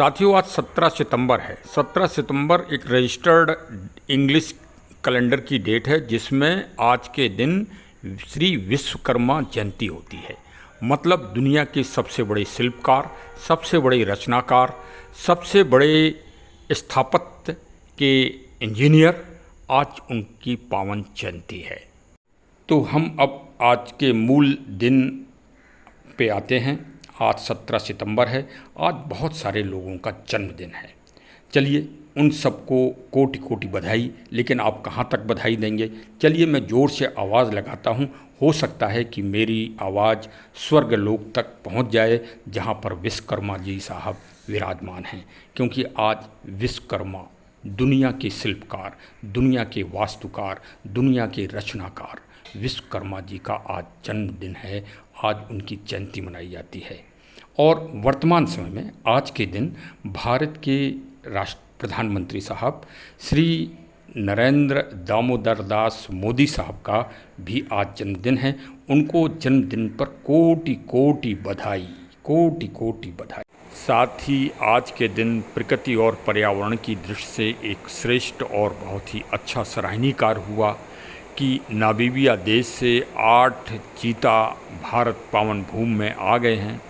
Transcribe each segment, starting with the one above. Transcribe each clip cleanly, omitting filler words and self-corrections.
साथियों, आज 17 सितंबर है। 17 सितंबर एक रजिस्टर्ड इंग्लिश कैलेंडर की डेट है जिसमें आज के दिन श्री विश्वकर्मा जयंती होती है। मतलब दुनिया के सबसे बड़े शिल्पकार, सबसे बड़े रचनाकार, सबसे बड़े स्थापत्य के इंजीनियर, आज उनकी पावन जयंती है। तो हम अब आज के मूल दिन पे आते हैं। आज 17 सितंबर है। आज बहुत सारे लोगों का जन्मदिन है। चलिए उन सबको कोटि कोटि बधाई। लेकिन आप कहाँ तक बधाई देंगे? चलिए मैं ज़ोर से आवाज़ लगाता हूँ। हो सकता है कि मेरी आवाज़ स्वर्गलोक तक पहुँच जाए जहाँ पर विश्वकर्मा जी साहब विराजमान हैं। क्योंकि आज विश्वकर्मा दुनिया के शिल्पकार, दुनिया के वास्तुकार, दुनिया के रचनाकार विश्वकर्मा जी का आज जन्मदिन है। आज उनकी जयंती मनाई जाती है। और वर्तमान समय में आज के दिन भारत के प्रधानमंत्री साहब श्री नरेंद्र दामोदर दास मोदी साहब का भी आज जन्मदिन है। उनको जन्मदिन पर कोटि कोटि बधाई, कोटि कोटि बधाई। साथ ही आज के दिन प्रकृति और पर्यावरण की दृष्टि से एक श्रेष्ठ और बहुत ही अच्छा सराहनीय कार्य हुआ कि नामीबिया देश से 8 चीता भारत पावन भूमि में आ गए हैं।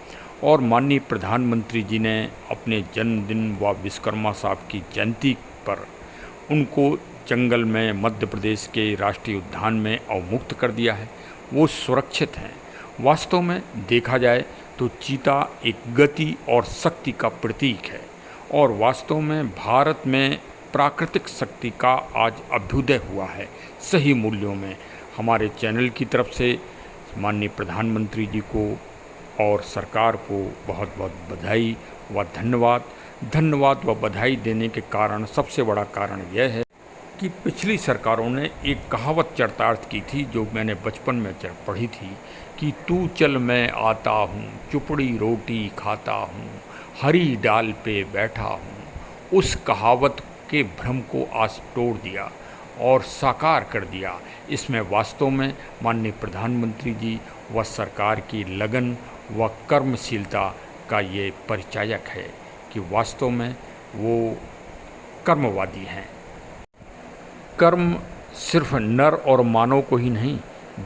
और माननीय प्रधानमंत्री जी ने अपने जन्मदिन व विश्वकर्मा साहब की जयंती पर उनको जंगल में मध्य प्रदेश के राष्ट्रीय उद्यान में अवमुक्त कर दिया है। वो सुरक्षित हैं। वास्तव में देखा जाए तो चीता एक गति और शक्ति का प्रतीक है। और वास्तव में भारत में प्राकृतिक शक्ति का आज अभ्युदय हुआ है सही मूल्यों में। हमारे चैनल की तरफ से माननीय प्रधानमंत्री जी को और सरकार को बहुत बहुत बधाई व धन्यवाद। धन्यवाद व बधाई देने के कारण सबसे बड़ा कारण यह है कि पिछली सरकारों ने एक कहावत चरितार्थ की थी जो मैंने बचपन में पढ़ी थी कि तू चल मैं आता हूँ, चुपड़ी रोटी खाता हूँ, हरी डाल पे बैठा हूँ। उस कहावत के भ्रम को आज तोड़ दिया और साकार कर दिया। इसमें वास्तव में माननीय प्रधानमंत्री जी व सरकार की लगन व कर्मशीलता का ये परिचायक है कि वास्तव में वो कर्मवादी हैं। कर्म सिर्फ नर और मानव को ही नहीं,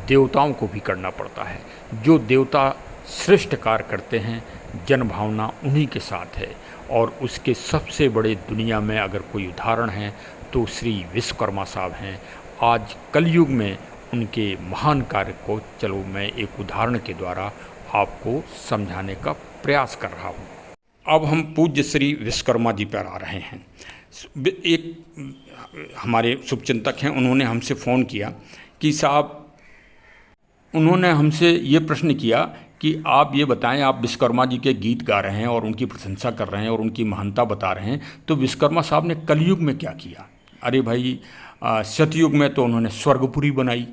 देवताओं को भी करना पड़ता है। जो देवता श्रेष्ठ कार्य करते हैं, जनभावना उन्हीं के साथ है। और उसके सबसे बड़े दुनिया में अगर कोई उदाहरण है तो श्री विश्वकर्मा साहब हैं। आज कलयुग में उनके महान कार्य को चलो मैं एक उदाहरण के द्वारा आपको समझाने का प्रयास कर रहा हूँ। अब हम पूज्य श्री विश्वकर्मा जी पर आ रहे हैं। एक हमारे शुभचिंतक हैं, उन्होंने हमसे फ़ोन किया कि साहब, उन्होंने हमसे ये प्रश्न किया कि आप ये बताएं, आप विश्वकर्मा जी के गीत गा रहे हैं और उनकी प्रशंसा कर रहे हैं और उनकी महानता बता रहे हैं, तो विश्वकर्मा साहब ने कलयुग में क्या किया? अरे भाई, सतयुग में तो उन्होंने स्वर्गपुरी बनाई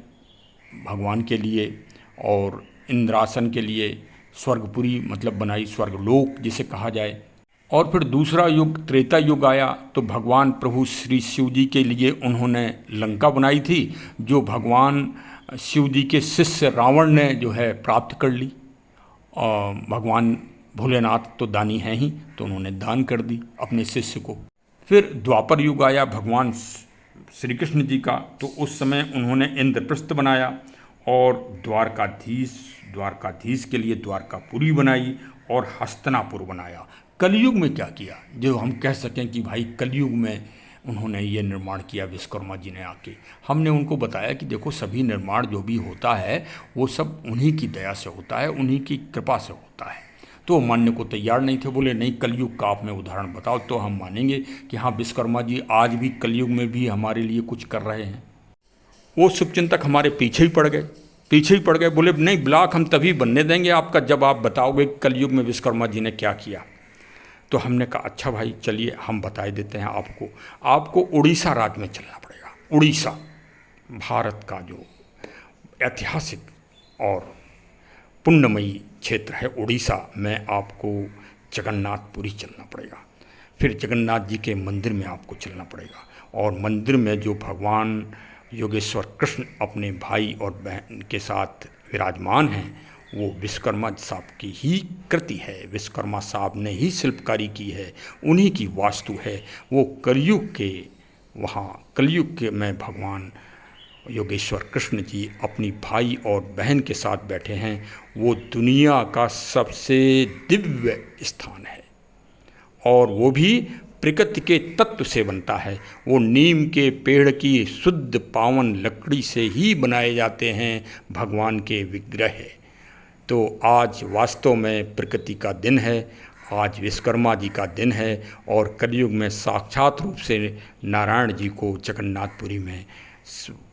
भगवान के लिए और इंद्रासन के लिए। स्वर्गपुरी मतलब बनाई, स्वर्गलोक जिसे कहा जाए। और फिर दूसरा युग त्रेता युग आया तो भगवान प्रभु श्री शिव जी के लिए उन्होंने लंका बनाई थी, जो भगवान शिव जी के शिष्य रावण ने जो है प्राप्त कर ली। और भगवान भोलेनाथ तो दानी हैं ही, तो उन्होंने दान कर दी अपने शिष्य को। फिर द्वापर युग आया भगवान श्री कृष्ण जी का, तो उस समय उन्होंने इंद्रप्रस्थ बनाया और द्वारकाधीश के लिए द्वारकापुरी बनाई और हस्तिनापुर बनाया। कलयुग में क्या किया जो हम कह सकें कि भाई कलयुग में उन्होंने ये निर्माण किया विश्वकर्मा जी ने आके? हमने उनको बताया कि देखो, सभी निर्माण जो भी होता है वो सब उन्हीं की दया से होता है, उन्हीं की कृपा से होता है। तो मानने को तैयार नहीं थे। बोले नहीं, कलयुग का आप में उदाहरण बताओ तो हम मानेंगे कि हाँ, विश्वकर्मा जी आज भी कलयुग में भी हमारे लिए कुछ कर रहे हैं। वो शुभचिंतक हमारे पीछे ही पड़ गए। बोले नहीं, ब्लॉग हम तभी बनने देंगे आपका जब आप बताओगे कलयुग में विश्वकर्मा जी ने क्या किया। तो हमने कहा अच्छा भाई, चलिए हम बता देते हैं आपको उड़ीसा राज्य में चलना पड़ेगा। उड़ीसा भारत का जो ऐतिहासिक और पुण्यमयी क्षेत्र है, उड़ीसा में आपको जगन्नाथपुरी चलना पड़ेगा। फिर जगन्नाथ जी के मंदिर में आपको चलना पड़ेगा। और मंदिर में जो भगवान योगेश्वर कृष्ण अपने भाई और बहन के साथ विराजमान हैं, वो विश्वकर्मा साहब की ही कृति है। विश्वकर्मा साहब ने ही शिल्पकारी की है, उन्हीं की वास्तु है। वो कलयुग के कलयुग के में भगवान योगेश्वर कृष्ण जी अपनी भाई और बहन के साथ बैठे हैं। वो दुनिया का सबसे दिव्य स्थान है और वो भी प्रकृति के तत्व से बनता है। वो नीम के पेड़ की शुद्ध पावन लकड़ी से ही बनाए जाते हैं भगवान के विग्रह। तो आज वास्तव में प्रकृति का दिन है, आज विश्वकर्मा जी का दिन है और कलयुग में साक्षात रूप से नारायण जी को जगन्नाथपुरी में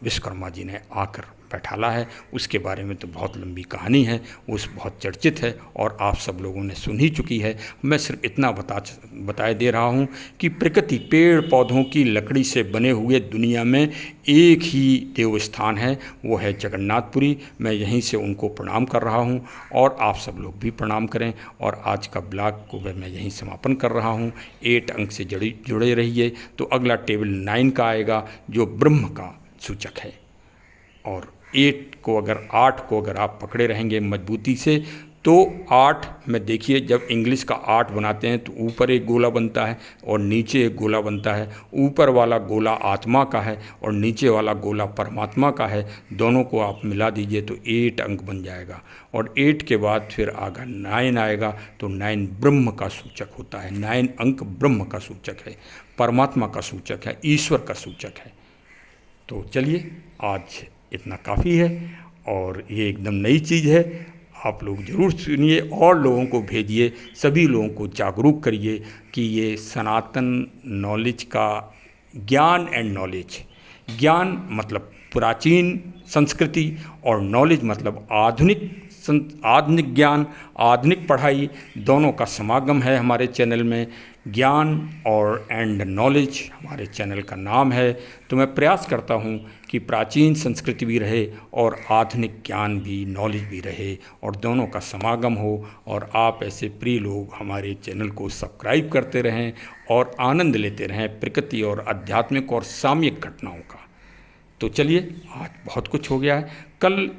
विश्वकर्मा जी ने आकर बैठाला है। उसके बारे में तो बहुत लंबी कहानी है, उस बहुत चर्चित है और आप सब लोगों ने सुन ही चुकी है। मैं सिर्फ इतना बताए दे रहा हूँ कि प्रकृति पेड़ पौधों की लकड़ी से बने हुए दुनिया में एक ही देव स्थान है, वो है जगन्नाथपुरी। मैं यहीं से उनको प्रणाम कर रहा हूँ और आप सब लोग भी प्रणाम करें। और आज का ब्लॉग को मैं यहीं समापन कर रहा हूँ। 8 अंक से जुड़े रहिए। तो अगला टेबल 9 का आएगा जो ब्रह्म का सूचक है और 8 को अगर आप पकड़े रहेंगे मजबूती से तो 8 में देखिए, जब इंग्लिश का 8 बनाते हैं तो ऊपर एक गोला बनता है और नीचे एक गोला बनता है। ऊपर वाला गोला आत्मा का है और नीचे वाला गोला परमात्मा का है। दोनों को आप मिला दीजिए तो 8 अंक बन जाएगा और 8 के बाद फिर आगा 9 आएगा तो 9 ब्रह्म का सूचक होता है। 9 अंक ब्रह्म का सूचक है, परमात्मा का सूचक है, ईश्वर का सूचक है। तो चलिए आज इतना काफ़ी है और ये एकदम नई चीज़ है। आप लोग ज़रूर सुनिए और लोगों को भेजिए, सभी लोगों को जागरूक करिए कि ये सनातन नॉलेज का ज्ञान एंड नॉलेज, ज्ञान मतलब प्राचीन संस्कृति और नॉलेज मतलब आधुनिक ज्ञान, आधुनिक पढ़ाई, दोनों का समागम है हमारे चैनल में। ज्ञान और एंड नॉलेज हमारे चैनल का नाम है। तो मैं प्रयास करता हूँ कि प्राचीन संस्कृति भी रहे और आधुनिक ज्ञान भी, नॉलेज भी रहे और दोनों का समागम हो। और आप ऐसे प्रिय लोग हमारे चैनल को सब्सक्राइब करते रहें और आनंद लेते रहें प्रकृति और आध्यात्मिक और सामयिक घटनाओं का। तो चलिए आज बहुत कुछ हो गया है। कल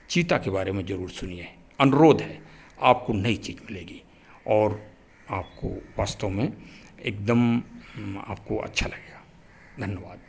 चीता के बारे में ज़रूर सुनिए, अनुरोध है, आपको नई चीज़ मिलेगी और आपको वास्तव में एकदम आपको अच्छा लगेगा। धन्यवाद।